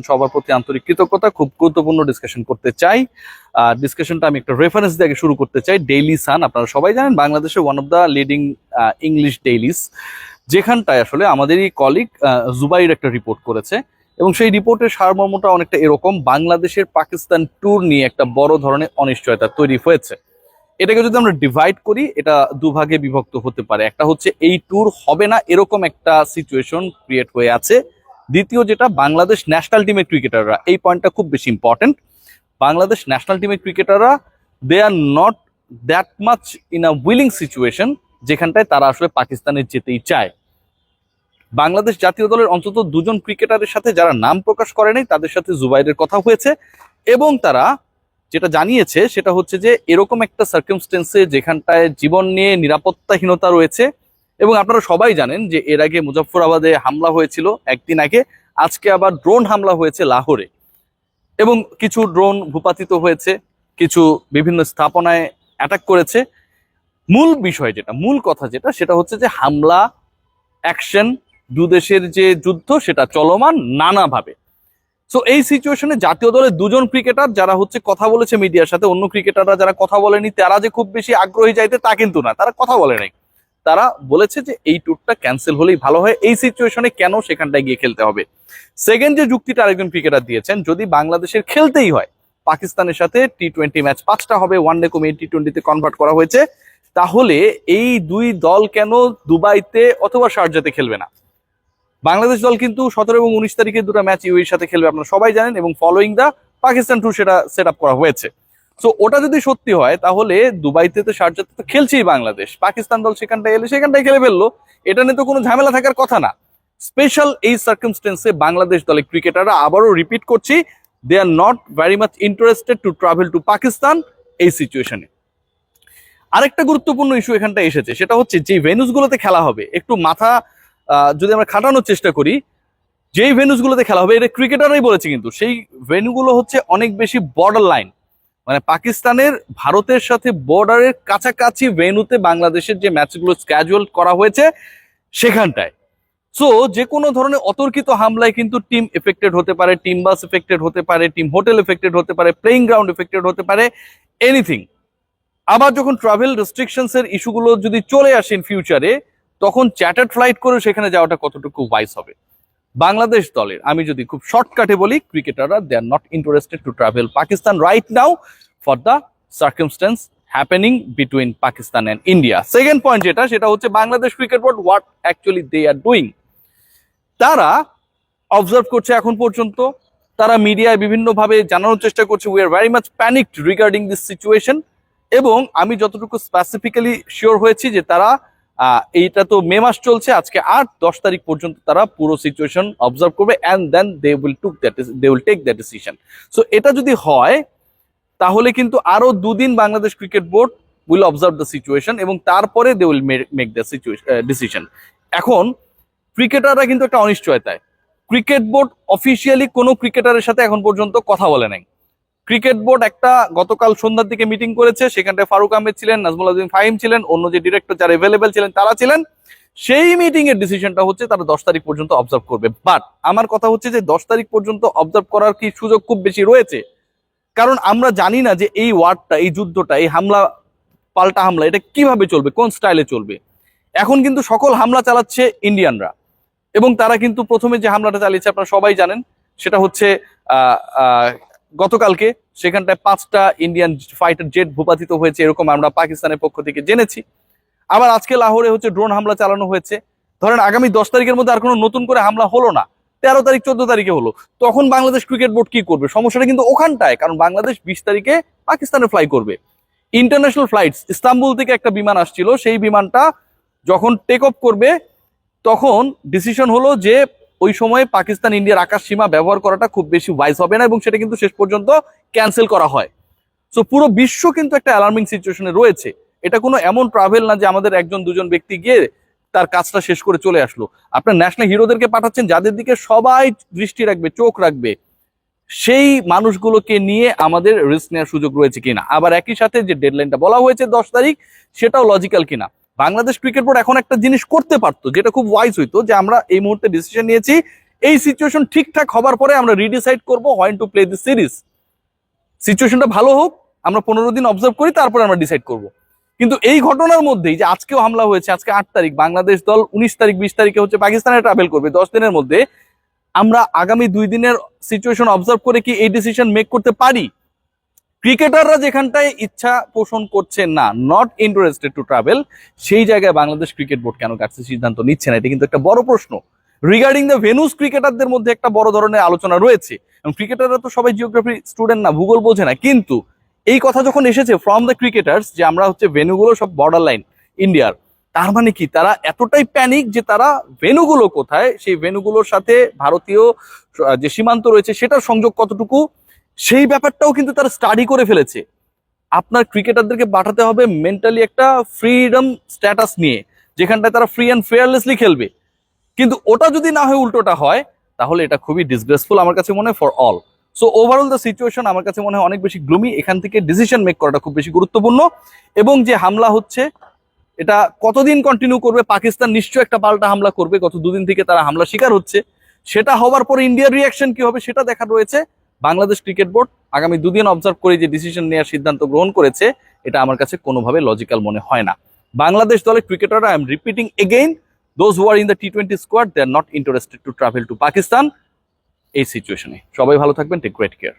সবার প্রতি আন্তরিক কৃতজ্ঞতা। খুব গুরুত্বপূর্ণ ডিসকাশন করতে চাই। ডিসকাশনটা আমি একটা রেফারেন্স দিয়ে শুরু করতে চাই। ডেইলি সান, আপনারা সবাই জানেন বাংলাদেশের one of the leading English ডেইলিস, যেখানটায় আসলে আমাদেরই কলিগ জুবাইর একটা রিপোর্ট করেছে এবং সেই রিপোর্টের সারমর্মটা অনেকটা এরকম: বাংলাদেশের পাকিস্তান ট্যুর নিয়ে একটা বড় ধরনের অনিশ্চয়তা তৈরি হয়েছে। এটাকে যদি আমরা ডিভাইড করি, এটা দুভাগে বিভক্ত হতে পারে। একটা হচ্ছে এই ট্যুর হবে না এরকম একটা সিচুয়েশন ক্রিয়েট হয়ে আছে। দ্বিতীয় যেটা, বাংলাদেশ ন্যাশনাল টিমের ক্রিকেটাররা, এই পয়েন্টটা খুব বেশি ইম্পর্টেন্ট, বাংলাদেশ ন্যাশনাল টিমের ক্রিকেটাররা they are not that much in a willing situation যেখানটায় তারা আসলে পাকিস্তানে যেতেই চায়। বাংলাদেশ জাতীয় দলের অন্তত দুজন ক্রিকেটারের সাথে যারা নাম প্রকাশ করে নাই তাদের সাথে জুবাইরের কথা হয়েছে এবং তারা যেটা জানিয়েছে সেটা হচ্ছে যে এরকম একটা সার্কামস্টেন্সে যেখানটায় জীবন নিয়ে নিরাপত্তাহীনতা রয়েছে। এবং আপনারা সবাই জানেন যে এর আগে মুজফফরাবাদে হামলা হয়েছিল একদিন আগে, আজকে আবার ড্রোন হামলা হয়েছে লাহোরে এবং কিছু ড্রোন ভূপাতিত হয়েছে, কিছু বিভিন্ন স্থাপনায় অ্যাটাক করেছে। মূল বিষয় যেটা, মূল কথা যেটা, সেটা হচ্ছে যে হামলা, অ্যাকশন, দু দেশের যে যুদ্ধ সেটা চলমান নানাভাবে। সো এই সিচুয়েশনে জাতীয় দলের দুজন ক্রিকেটার যারা হচ্ছে কথা বলেছে মিডিয়ার সাথে, অন্য ক্রিকেটাররা যারা কথা বলেনি তারা যে খুব বেশি আগ্রহী যাইতে তা কিন্তু না, তারা কথা বলে নাই। তারা বলেছে যে এই ট্যুরটা ক্যান্সেল হলেই ভালো হয়, এই সিচুয়েশনে কেন সেখানটায় গিয়ে খেলতে হবে। সেকেন্ড যে যুক্তিটা আরেকজন ক্রিকেটার দিয়েছেন, যদি বাংলাদেশের খেলতেই হয় পাকিস্তানের সাথে টি-20 ম্যাচ 5টা হবে, ওয়ানডে কমিয়ে টি-20তে কনভার্ট করা হয়েছে, তাহলে এই দুই দল কেন দুবাইতে অথবা শারজাতে খেলবে না? বাংলাদেশ দল কিন্তু 17 এবং 19 তারিখে দুটো ম্যাচ ইউএইর সাথে খেলবে, আপনারা সবাই জানেন, এবং ফলোইং দা পাকিস্তান ট্যুর সেটা সেট আপ করা হয়েছে। সো ওটা যদি সত্যি হয় তাহলে দুবাইতে তো শারজাতে তো খেলছেই বাংলাদেশ, পাকিস্তান দল সেখানটায় এলে সেখানটায় খেলে ফেললো, এটা নিয়ে তো কোনো ঝামেলা থাকার কথা না। স্পেশাল এই সার্কামস্টেন্সে বাংলাদেশ দলের ক্রিকেটাররা, আবারও রিপিট করছি, they are not very much interested to travel to Pakistan এই সিচুয়েশনে। আরেকটা গুরুত্বপূর্ণ ইস্যু এখানটা এসেছে, সেটা হচ্ছে যে ভেন্যুসগুলোতে খেলা হবে, একটু মাথা যদি আমরা খাটানোর চেষ্টা করি, যেই ভেন্যুসগুলোতে খেলা হবে, এটা ক্রিকেটাররাই বলেছে, কিন্তু সেই ভেন্যুগুলো হচ্ছে অনেক বেশি বর্ডার লাইন, মানে পাকিস্তানের ভারতের সাথে বর্ডারের কাছাকাছি ভেন্যুতে বাংলাদেশের যে ম্যাচগুলো স্ক্যাজুয়াল করা হয়েছে সেখানটায়। সো যে কোনো ধরনের অতর্কিত হামলায় কিন্তু টিম এফেক্টেড হতে পারে, টিম বাস এফেক্টেড হতে পারে, টিম হোটেল এফেক্টেড হতে পারে, প্লেইং গ্রাউন্ড এফেক্টেড হতে পারে, এনিথিং। আবার যখন ট্রাভেল রেস্ট্রিকশনস এর ইস্যুগুলো যদি চলে আসে ইন ফিউচারে, তখন চ্যাটার্ড ফ্লাইট করে সেখানে যাওয়াটা কতটুকু ওয়াইজ হবে? বাংলাদেশ দলের আমি যদি খুব শর্টকাটে বলি, ক্রিকেটাররা they are not interested to travel Pakistan right now for the circumstances happening between Pakistan and India. Second point যেটা, সেটা হচ্ছে Bangladesh cricket board what actually they are doing. তারা অবজার্ভ করছে এখন পর্যন্ত, তারা মিডিয়ায় বিভিন্নভাবে জানানোর চেষ্টা করছে we are very much panicked regarding this situation. এবং আমি যতটুকু স্পেসিফিক্যালি শিওর হয়েছি যে তারা এইটা তো মে মাস চলছে, আজকে 8-10 তারিখ পর্যন্ত তারা পুরো সিচুয়েশন অবজার্ভ করবে and then they will take that decision. So এটা যদি হয় তাহলে কিন্তু আরো 2 দিন Bangladesh cricket board will observe the situation এবং তারপরে they will make the decision. এখন ক্রিকেটাররা কিন্তু একটা অনিশ্চয়তায়, ক্রিকেট বোর্ড অফিসিয়ালি কোনো ক্রিকেটারের সাথে এখন পর্যন্ত কথা বলে নাই। ক্রিকেট বোর্ড একটা গতকাল সন্ধ্যার দিকে মিটিং করেছে, সেখানটায় ফারুক আহমেদ ছিলেন, নাজমুল আজম ফাহিম ছিলেন, অন্য যে ডিরেক্টর যারা অ্যাভেলেবেল ছিলেন তারা ছিলেন। সেই মিটিং এর ডিসিশনটা হচ্ছে তারা 10 তারিখ পর্যন্ত অবজার্ভ করবে। বাট আমার কথা হচ্ছে যে 10 তারিখ পর্যন্ত অবজার্ভ করার কি সুযোগ খুব বেশি রয়েছে? কারণ আমরা জানি না যে এই ওয়ারটা, এই যুদ্ধটা, এই হামলা পাল্টা হামলা, এটা কিভাবে চলবে, কোন স্টাইলে চলবে। এখন কিন্তু সকল হামলা চালাচ্ছে ইন্ডিয়ানরা এবং তারা কিন্তু প্রথমে যে হামলাটা চালিয়েছে আপনারা সবাই জানেন, সেটা হচ্ছে গতকালকে সেখানটায় 5টা ইন্ডিয়ান ফাইটার জেট ভূপাতিত হয়েছে, এরকম আমরা পাকিস্তানের পক্ষ থেকে জেনেছি। আবার আজকে লাহোরে হচ্ছে ড্রোন হামলা চালানো হয়েছে। ধরেন আগামী 10 তারিখের মধ্যে আর কোনো নতুন করে হামলা হলো না, 13 তারিখ 14 তারিখে হলো, তখন বাংলাদেশ ক্রিকেট বোর্ড কি করবে? সমস্যাটা কিন্তু ওখানটায়, কারণ বাংলাদেশ 20 তারিখে পাকিস্তানে ফ্লাই করবে। ইন্টারন্যাশনাল ফ্লাইটস, ইস্তাম্বুল থেকে একটা বিমান আসছিল, সেই বিমানটা যখন টেক অফ করবে তখন ডিসিশন হলো যে ওই সময় পাকিস্তান ইন্ডিয়ার আকাশ সীমা ব্যবহার করাটা খুব বেশি ওয়াইজ হবে না এবং সেটা কিন্তু শেষ পর্যন্ত ক্যান্সেল করা হয়। সো পুরো বিশ্ব কিন্তু একটা অ্যালার্মিং সিচুয়েশনে রয়েছে। এটা কোনো এমন ট্রাভেল না যে আমাদের একজন দুজন ব্যক্তি গিয়ে তার কাজটা শেষ করে চলে আসলো। আপনার ন্যাশনাল হিরোদেরকে পাঠাচ্ছেন যাদের দিকে সবাই দৃষ্টি রাখবে, চোখ রাখবে, সেই মানুষগুলোকে নিয়ে আমাদের রিস্ক নেওয়ার সুযোগ রয়েছে কিনা। আবার একই সাথে যে ডেডলাইনটা বলা হয়েছে 10 তারিখ, সেটাও লজিক্যাল কিনা। বাংলাদেশ ক্রিকেট বোর্ড এখন একটা জিনিস করতে পারতো, যেটা খুব ওয়াইজ হইতো, যে আমরা এই মুহূর্তে ডিসিশন নিয়েছি এই সিচুয়েশন ঠিকঠাক হবার পরে আমরা রিডিসাইড করবো when to play the series. সিচুয়েশনটা ভালো হোক, আমরা 15 দিন অবজার্ভ করি, তারপরে আমরা ডিসাইড করব। কিন্তু এই ঘটনার মধ্যেই যে আজকেও হামলা হয়েছে, আজকে 8 তারিখ, বাংলাদেশ দল 19 তারিখ 20 তারিখে হচ্ছে পাকিস্তানে ট্রাভেল করবে, 10 দিনের মধ্যে আমরা আগামী 2 দিনের সিচুয়েশন অবজার্ভ করে কি এই ডিসিশন মেক করতে পারি? ক্রিকেটাররা যেখানটায় ইচ্ছা পোষণ করছে না, নট ইন্টারেস্টেড টু ট্রাভেল, সেই জায়গায় বাংলাদেশ ক্রিকেট বোর্ড কেন কাছে সিদ্ধান্ত নিচ্ছে না? এটা কিন্তু একটা বড় প্রশ্ন। রিগার্ডিং দ্য ভেনুস, ক্রিকেটারদের মধ্যে একটা বড় ধরনের আলোচনা রয়েছে, এবং ক্রিকেটাররা তো সবাই জিওগ্রাফি স্টুডেন্ট না, ভূগোল বোঝে না, কিন্তু এই কথা যখন এসেছে ফ্রম দ্য ক্রিকেটার্স যে আমরা হচ্ছে ভেনুগুলো সব বর্ডার লাইন ইন্ডিয়ার, তার মানে কি তারা এতটাই প্যানিক যে তারা ভেনুগুলো কোথায়, সেই ভেনুগুলোর সাথে ভারতীয় যে সীমান্ত রয়েছে সেটার সংযোগ কতটুকু, সেই ব্যাপারটাও কিন্তু তারা স্টাডি করে ফেলেছে। আপনার ক্রিকেটারদেরকে পাঠাতে হবে মেন্টালি একটা ফ্রিডম স্ট্যাটাস নিয়ে, যেখানটায় তারা ফ্রি অ্যান্ড ফেয়ারলেসলি খেলবে। কিন্তু ওটা যদি না হয়, উল্টোটা হয়, তাহলে এটা খুবই ডিসগ্রেসফুল আমার কাছে মনে হয় for all. So overall the situation আমার কাছে মনে হয় অনেক বেশি গ্লুমি। এখান থেকে ডিসিশন মেক করাটা খুব বেশি গুরুত্বপূর্ণ। এবং যে হামলা হচ্ছে এটা কতদিন কন্টিনিউ করবে, পাকিস্তান নিশ্চয়ই একটা পাল্টা হামলা করবে, গত 2 দিন থেকে তারা হামলা শিকার হচ্ছে, সেটা হওয়ার পরে ইন্ডিয়ার রিয়াকশন কি হবে সেটা দেখার রয়েছে। বাংলাদেশ ক্রিকেট বোর্ড আগামী 2 দিন অবজার্ভ করে যে ডিসিশন নেওয়ার সিদ্ধান্ত গ্রহণ করেছে, এটা আমার কাছে কোনোভাবে লজিক্যাল মনে হয় না। বাংলাদেশ দলের ক্রিকেটাররা, I am repeating again, those who are in the T20 squad, they are not interested to travel to Pakistan এই সিচুয়েশনে। সবাই ভালো থাকবেন, টেক গ্রেট কেয়ার।